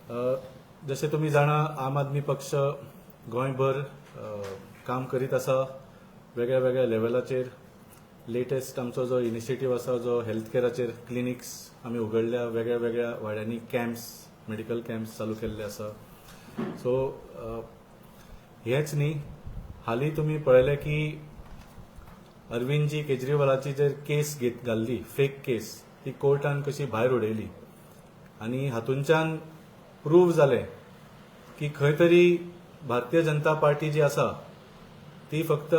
जसे तुम्ही जाणा आम आदमी पक्ष गोंयभर काम करीत आसा वेगळ्या वेगळ्या लेवलाचेर. लेटेस्ट आमचो जो इनिशिएटीव आसा जो हेल्थ केअराचेर क्लिनिक्स आमी उगडल्या, वेगळ्या वेगळ्या वाड्यांनी कॅम्प्स मेडिकल कॅम्प्स चालू केल्ले आसा. सो हेच न्ही, हालीं तुमी पळयलें की अरविंदजी केजरीवालाची जर केस घाल्ली फेक केस, ती कोर्टान कशी भायर उडयली आनी हातूंच्यान प्रूव जालें की खंय तरी भारतीय जनता पार्टी जी आसा ती फक्त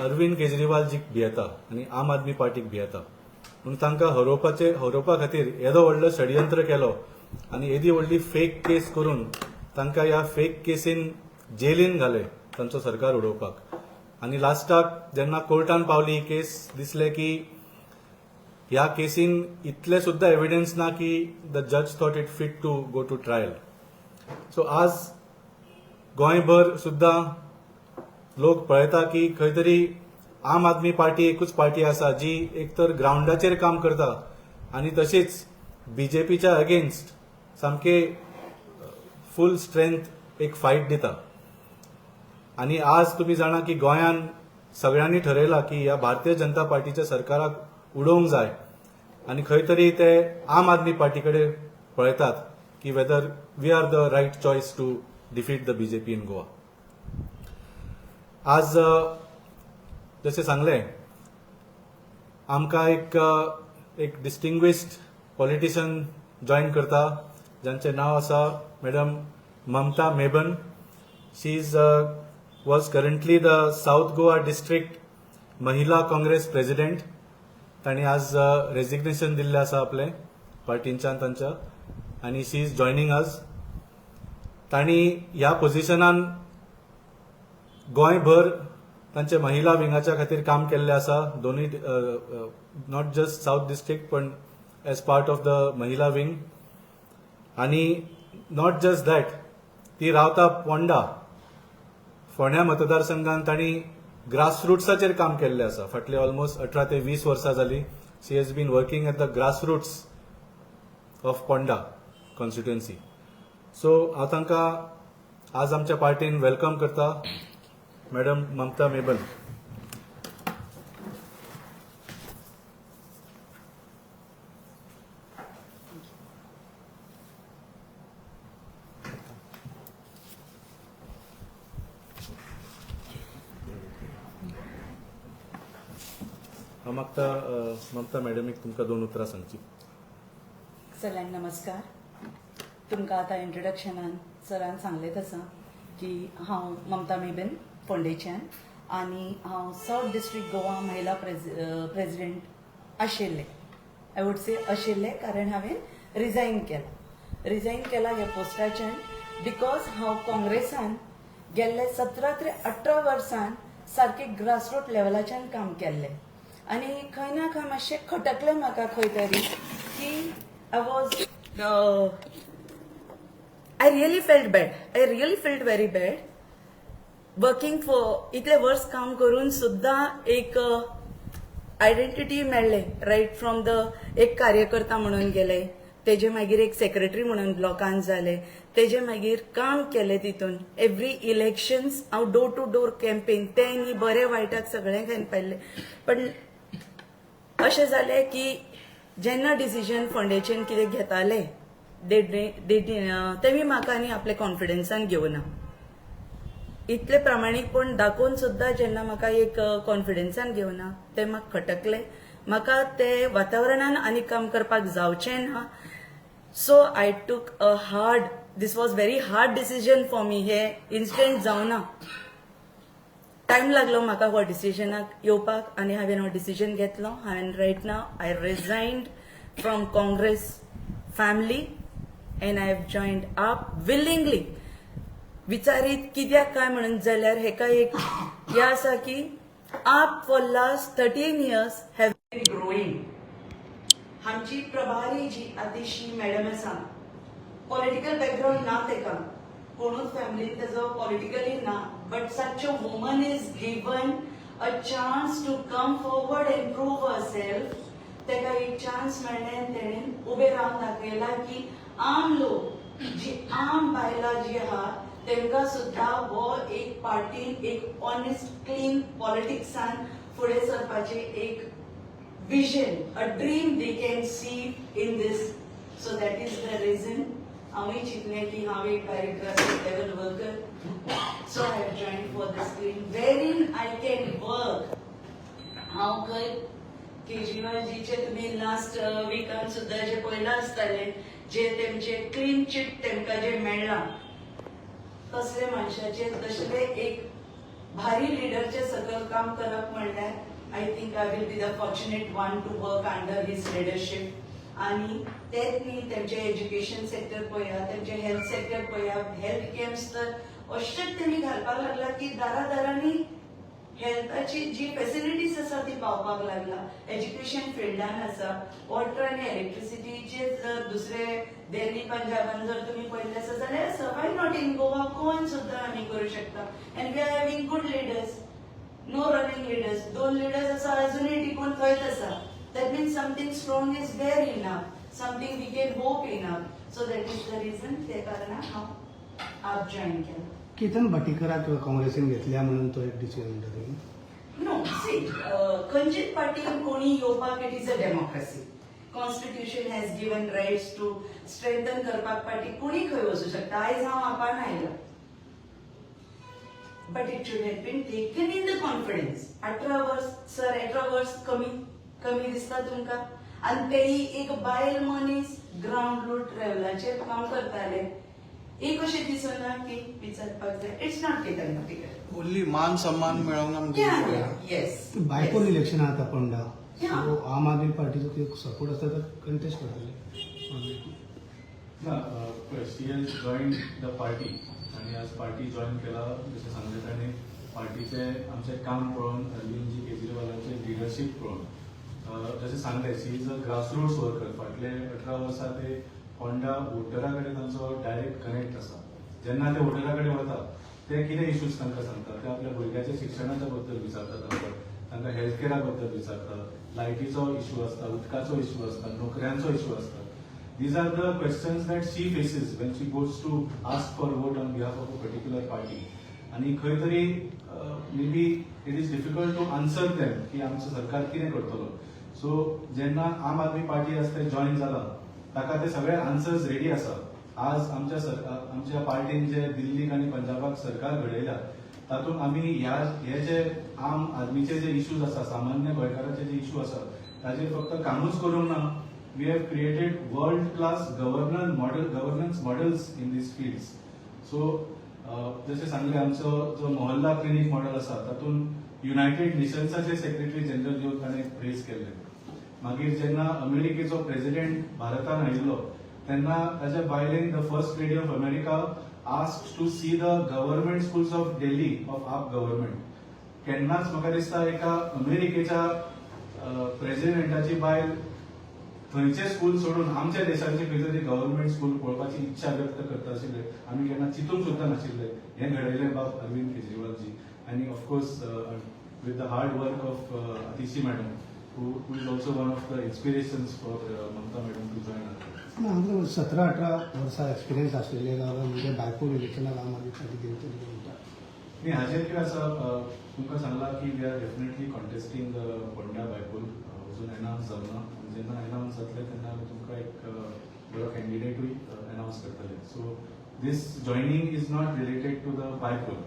अरविंद केजरीवालजीक भियेता आनी आम आदमी पार्टीक भियेता. म्हणून तांकां हरोवपा खातीर येदो व्हडलो षडयंत्र केलो आनी येदी व्हडली फेक केस करून तांकां ह्या फेक केसीन जेलीन घाले तांचो सरकार उडोवपाक. आनी लास्टाक जेन्ना कोर्टान पावली ही केस, दिसलें की ह्या केसीन इतले सुद्धा एविडन्स ना की द जज thought it fit to go to trial. So आज गोंयभर सुद्धा लोक पळयता की खंय तरी आम आदमी पार्टी एकूच पार्टी आसा जी एक तर ग्राउंडाचेर काम करता आनी तशीच बीजेपीच्या अगेन्स्ट सामके फुल स्ट्रेंथ एक फायट दिता. आनी आज तुम्ही जाणा की गोंयान सगळ्यांनी ठरयला की ह्या भारतीय जनता पार्टीच्या सरकाराक उडोवंक जाय आनी खंय तरी ते आम आदमी पार्टी कडेन पळयतात की whether we are the right choice to defeat the BJP in Goa. आज जसे सांगले आमकां एक डिस्टिंग्विश्ड पॉलिटिशियन जॉइन करता जांचे नाव आसा madam Mamata Meban. She is was currently the South Goa district महिला काँग्रेस प्रेसिडेंट. ताणी आज रेजिग्नेशन दिल्ले आसा आपले पार्टींच्यान तांच्या आनी शी इज जॉयनिंग अस. ताणी ह्या पोझिशनान गोंयभर तांचे महिला विंगाच्या खातीर काम केल्ले आसा. दोनूय नॉट जस्ट साउथ डिस्ट्रिक्ट पण एज पार्ट ऑफ द महिला विंग. आनी नॉट जस्ट दॅट, ती रावता पोंडा फोंड्या मतदारसंघात. ताणी ग्रासरूट्साचेर काम केल्ले आसा फाटले ऑलमोस्ट 18 ते 20 वर्सां जाली. She has been working at the grassroots of Ponda constituency. So हांव तांकां आज आमच्या पार्टीन वेलकम करता, मॅडम ममता मेबन. हांव मागता ममता मॅडमीक तुमकां 2 उतरां सांगची. सगळ्यांक नमस्कार. तुमकां आतां इंट्रोडक्शनान सरान सांगलें तसा की हांव ममता मेबन फोंडेच्यान आनी हांव साउथ डिस्ट्रिक्ट गोवा महिला प्रेसिडेंट आशिल्लें. आय वूड से आशिल्लें कारण हांवें रिजायन केला ह्या पोस्टाच्यान बिकॉज हांव काँग्रेसान गेल्ले 17 ते 18 वर्सान सारके ग्रासरूट लेवलाच्यान काम केल्लें आनी खंय ना खंय मातशें खटकलें म्हाका खंय तरी की I really felt very bad. Working for इतले वर्स काम करून सुद्धा एक आयडेंटिटी मेळ्ळे रायट फ्रॉम द एक कार्यकर्ता म्हणून गेले, तेजे मागीर एक सेक्रेटरी म्हणून ब्लॉकान जाले, तेजे मागीर काम केले तितून एव्हरी इलेक्शन्स हांव डोर टू डोर कॅम्पेन ते न्ही बरे वायटाक सगळें घेवन पाहिल्ले. पण अशें जालें की जेन्ना डिसिजन फोंडेच्यान कितें घेताले तेमी म्हाका न्ही आपले कॉन्फिडन्सान घेवना. इतले प्रामाणीकपण दाखोवन सुद्धा जेन्ना म्हाका एक कॉन्फिडन्सान घेवना ते म्हाका खटकले. म्हाका ते वातावरणान आनी काम करपाक जावचें ना. So I took this was very hard decision for me. हे इन्स्टंट जावना, टायम लागलो म्हाका हो डिसिजनाक येवपाक आनी हांवें हो डिसिजन घेतलो. हांवें right now I resigned from Congress family and I have joined up willingly. विचारीत कित्याक काय म्हणून जाल्यार हेका एक हे आसा की AAP for last 13 years have been growing. आमची प्रभारी जी आतिशी मॅडम आसा, पॉलिटिकल बॅकग्राऊंड ना तेका, कोणूच फॅमिलीत तेजो पॉलिटिकली ना, but such a woman is given a chance to come forward and prove herself. तेका एक चान्स मेळ्ळें, तेणें उबें रावन दाखयला की आम लोक जी आम बायलां जी आहा तेमकां सुद्धा हो एक पार्टीन एक ऑनेस्ट क्लीन पॉलिटिक्सान फुडें सरपाचे एक vision, a dream they can see in this. So that is the reason हांवें चिंतलें की हांव एक director level worker. So I have joined for this team wherein I can work. हांव खंय केजरीवालजीचे तुमी लास्ट विकान सुद्धा जे पळयला आसतले जे तेमचे क्लीन चिट तेमकां जे मेळ्ळां तसले मनशाचे तसले एक भारी लिडरचे सकल काम करप म्हणल्यार I think I will be the fortunate one to work under his leadership. आणि तेच न्ही तेमचे एज्युकेशन सेक्टर पळया तेमचे हेल्थ सेक्टर पळया हेल्थ कॅम्प्स तर अशेंच तेमी घालपाक लागला की दारांनी हेल्थाची जी फॅसिलिटीज आसा ती पावपाक लागला. एज्युकेशन फिल्डान आसा वॉटर आनी इलेक्ट्रिसिटीचे जर दुसरे दिल्ली पंजाबान जर तुमी पळयले आसा जाल्यार आसा. वाय नॉट इन गोवान सुद्धा आमी करूं शकता. And we are having good leaders. No running leaders. 2 leaders आसा अजूनही टिकून थंयच आसा. That means something strong is there enough. Something we can hope enough. So that is the reason ते कारणान हांव आप जॉईन केलं. केतन भाटीकराक काँग्रेसीन घेतल्या म्हणून तो एक डिसिजन म्हणटा तुम्ही. No, see, खंयचीच पार्टीन कोणी येवपाक it is a democracy. Constitution has given rights to strengthen करपाक पार्टी कोणी खंय वचूं शकता. आयज हांव आपान आयला. But it should have been taken in the confidence. 18 वर्स सर 18 वर्स कमी दिसता तुमकां. आणि तेही एक बायल मनीस ग्राउंड रूट लेवलाचेर काम करताले. एक अशें दिसना की विचारपाक जाय. It's not Ketan Bhatikar. Only मान सम्मान मेळोंक ना. येस. बायपोल इलेक्शन आता पंडा. Yeah. So, आम आदमी पार्टीचो सपोर्ट असता तर कंटेस्ट करतले. शी हॅज जॉईन द पार्टी आणि आज पार्टी जॉईन केला जशें सांगले ताणें पार्टीचे आमचे काम पळोवन अरविंदजी केजरीवालांचे लिडरशीप पळोवन जशें सांगले शी इज अ ग्रासरूट्स वर्कर. फाटले 18 वर्सां ते फोंडा वोटरा कडेन तांचो डायरेक्ट कनेक्ट आसा. जेन्ना ते वोटरा कडेन वता ते कितें इश्यूज तांकां सांगतात ते आपल्या भुरग्याच्या शिक्षणाच्या बद्दल विचारतात तांकां हेल्थ केरा बद्दल विचारतात. लायटीचो इश्यू आसता उदकाचो इश्यू आसता नोकऱ्यांचो इश्यू आसता. These are the questions that she faces when she goes to ask for vote on behalf of a particular party. आणि खंय तरी maybe it is difficult to answer them की आमचो सरकार कितें करतलो. सो जेन्ना आम आदमी पार्टी आसा ते जॉईन जाला ताका ते सगळे आन्सर्स रेडी आसा. आज आमच्या पार्टीन जे दिल्लीक आनी पंजाबाक सरकार घडयल्या तातूंत आमी हे जे आम आदमीचे जे इश्यूज आसा सामान्य गोंयकाराचे जे इश्यू आसा ताचेर फक्त कामूच करूंक ना. We have created world-class governance models in these fields. So, जसे सांगले आमचो जो मोहल्ला क्लिनिक मॉडेल आसा तातूंत युनायटेड नेशन्साचे सेक्रेटरी जनरल घेवन ताणें प्रेज केल्ले. मागीर जेन्ना अमेरिकेचो प्रेसिडेंट भारतान आयिल्लो तेन्ना ताच्या बायलेन the first lady of America asked to see the government schools of Delhi of AAP government. केन्नाच म्हाका दिसता एका अमेरिकेच्या प्रेसिडेंटाची बायल थंयचे स्कूल सोडून आमच्या देशाचे खंय तरी गव्हर्नमेंट स्कूल पळोवपाची इच्छा व्यक्त करता आशिल्ले आमी केन्ना चिंतूंक सुद्दां नाशिल्ले. हें घडयलें बाब अरविंद केजरीवालजी आनी of course with the hard work of Atishi madam who is also one of the inspirations for Mamta madam to join us. 17-18 वर्सां एक्सपिरियन्स आशिल्ले म्हणजे बायपोल इलेक्शनाक आम आदमी पार्टी घेवतली म्हणटा. न्ही हाजेर कितें आसा तुमकां सांगलां की we are definitely contesting the Ponda bypoll. अजून अनाउन्स जावना. जेन्ना अनाउन्स जातले तेन्ना तुमकां एक बरो कॅन्डिडेटूय अनाउन्स करतले. So this joining is not related to the bypoll.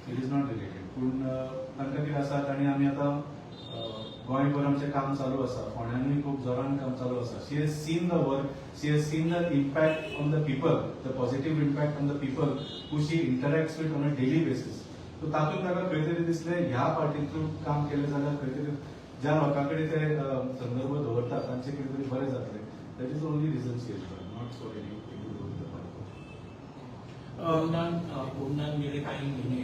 It is not related. पूण तांकां कितें आसा आनी आमी आतां गोंयभर आमचें काम चालू आसा. फोंड्यानूय खूब जोरान काम चालू आसा. She has seen the work. She has seen the impact on the people the positive impact on the people who she interacts with on a daily basis. So तातूंत ताका खंय तरी दिसलें ह्या पार्टींतून काम केलें जाल्यार खंय तरी ज्या लोकां कडेन ते संदर्भ दवरतात तांचें कितें तरी बरें जातलें. That is only reason she is not for any पुण्यात गेले काही महिने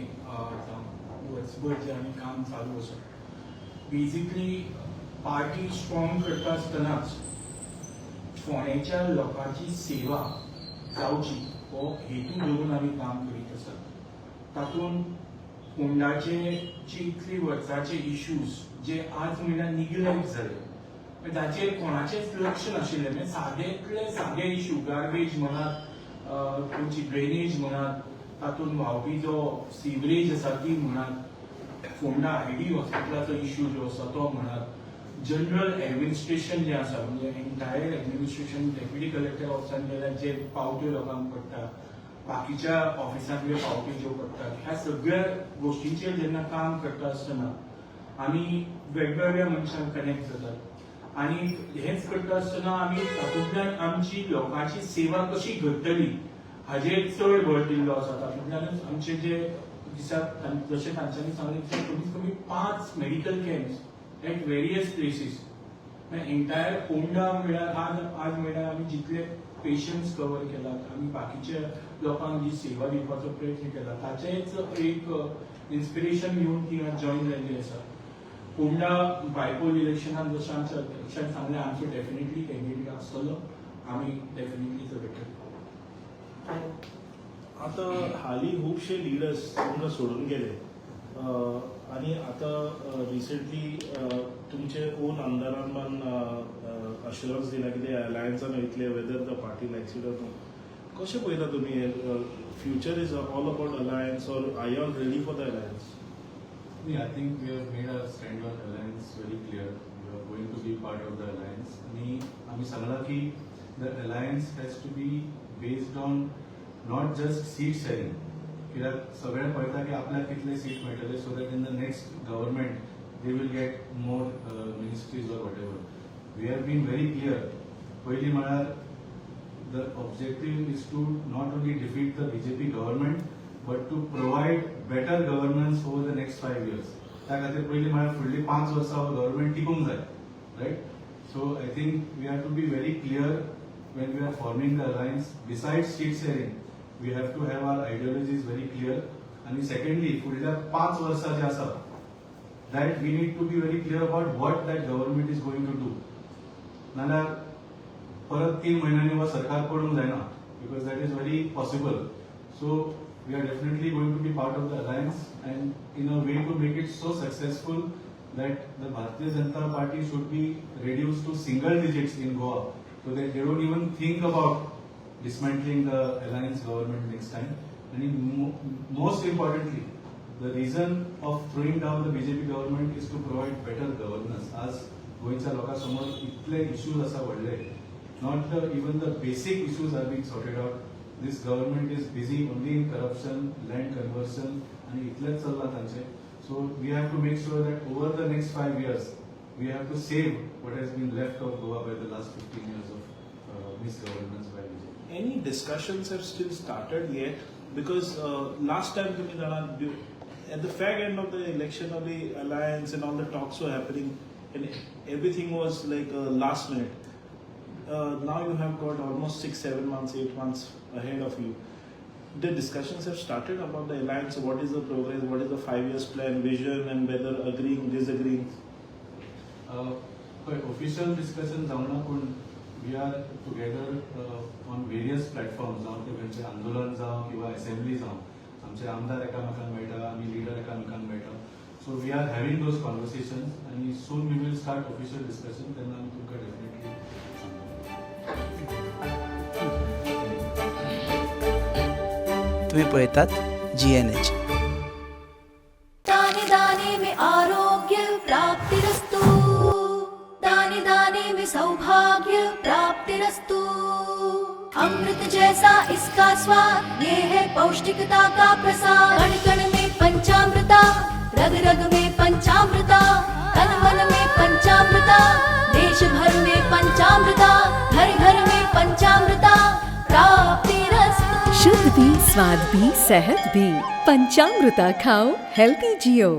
वर्सभर जे आम्ही काम चालू आसा बेसिकली पार्टी स्ट्रॉंग करता आसतनाच फोंडेच्या लोकांची सेवा जावची हो हेतू धरून आमी काम करीत आसा. तातूंत फोंडाचे जे इतली वर्साचे इश्यूज जे आज म्हणल्यार निग्लेक्ट जाले ताचेर कोणाचेच लक्ष नाशिल्लें. म्हणजे सादेंतले सादे इश्यू गार्बेज म्हणात तुमची ड्रेनेज म्हणात, तातूंत व्हांवपी जो सिवरेज आसा ती म्हणात, फोंडा आयडी हॉस्पिटलाचो इश्यू जो आसा तो म्हणात, जनरल एडमिनिस्ट्रेशन जे आसा म्हणजे एंटायर एडमिनिस्ट्रेशन डेप्युटी कलेक्टर ऑफिसान गेल्यार जे पावत्यो लोकांक पडटा, बाकीच्या ऑफिसांत जे पावत्यो ज्यो पडटात, ह्या सगळ्या गोष्टींचेर जेन्ना काम करता आसतना आमी वेगवेगळ्या मनशांक कनेक्ट जातात आनी हेच करता आसतना आमी तातूंतल्यान आमची लोकांची सेवा कशी घडटली हाजेर चड भर दिल्लो आसा. तातूंतल्यानच आमचे जे दिसाक जशें तांच्यांनी सांगलें की कमीत कमी 5 medical camps at various places entire Phonda म्हळ्यार आज म्हळ्यार आमी जितले पेशंट्स कवर केलात, आमी बाकीच्या लोकांक जी सेवा दिवपाचो प्रयत्न केला ताचेच एक इन्स्पिरेशन घेवन ती आज जॉईन जाल्ली आसा. फोंडा बायपोल इलेक्शनात जशें आमच्या अध्यक्षान सांगलें आमचो डेफिनेटली कॅन्डिडेट आसतलो, आमी डेफिनेटली तो भेटतलो. आता हालीं खुबशे लिडर्स तुमकां सोडून गेले आणि आता रिसेंटली तुमचे ओन आमदारान पण अश्युरन्स दिला की ते अलायन्सान वयतले whether the party likes it or not. कशें पळयता तुमी future is all about alliance or are you all ready for the alliance? I think we have made our stand on alliance very clear. We are going to be part of the alliance. आणि आम्ही सांगला की the alliance has to be based on not just seat sharing. कित्याक सगळ्यांक कळटा की आपल्याक कितले सीट मेळटले so that in the next government they will get more ministries or whatever. We have been very clear. पहिली म्हळ्यार the objective is to not only defeat the BJP government but to provide better governance over the next 5 years. त्या खातीर पहिली म्हळ्यार फुडली 5 वर्सां government टिकूंक जाय, right? So I think we have to be very clear when we are forming the alliance. Besides seat sharing, we have to have our ideologies very clear. And secondly, फुडल्या 5 वर्सां जे आसा, that we need to be very clear about what that government is going to do. नाल्यार परत 3 महिन्यांनी वा सरकार पडूंक जायना, because that is very possible. So we are definitely going to be part of the alliance and in a way to make it so successful that the Bharatiya Janata Party should be reduced to single digits in Goa so that they don't even think about dismantling the alliance government next time. And most importantly, the reason of throwing down the BJP government is to provide better governance. As गोयच्या लोकांसमोर इतले issues आसा व्हडले, not even the basic issues are being sorted out. This government is busy only in corruption, land conversion, and itleच चल्ला तांचे. So we have to make sure that over the next 5 years, we have to save what has been left of Goa by the last 15 years of misgovernance by BJP. Any discussions have still started yet? Because last time तुम्ही जाणार at the fag end of the election of the alliance and all the talks were happening and everything was like last minute. Now you have got almost 6, 7 months, 8 months ahead of you. The discussions have started about the alliance. What is the progress? What is the 5 years plan, vision, and whether agreeing, disagreeing? Official discussion जावना, पण we are together on various platforms. जावं ते म्हणजे आंदोलन जावं किंवा assembly जावं, आमचे आमदार एकामेकांक मेळटा, आमी लीडर एकामेकांक मेळटा. So we are having those conversations and soon we will start official discussion. Then आमी तुमकां definitely. तुम्ही पळयतात GNH. दाने दाने में आरोग्य प्राप्तिरस्तु, दाने दाने में सौभाग्य प्राप्तिरस्तु. अमृत जैसा इसका स्वाद, ये है पौष्टिकता का प्रसाद. कण कण में पंचामृता, रग रग में पंचामृता, तन मन में पंचामृता, देश भर में पंचामृता, घर घर में पंचामृता प्राप्तिरस्तु. शुद्ध भी, स्वाद भी, सेहत भी. पंचामृता खाओ, हेल्थी जियो.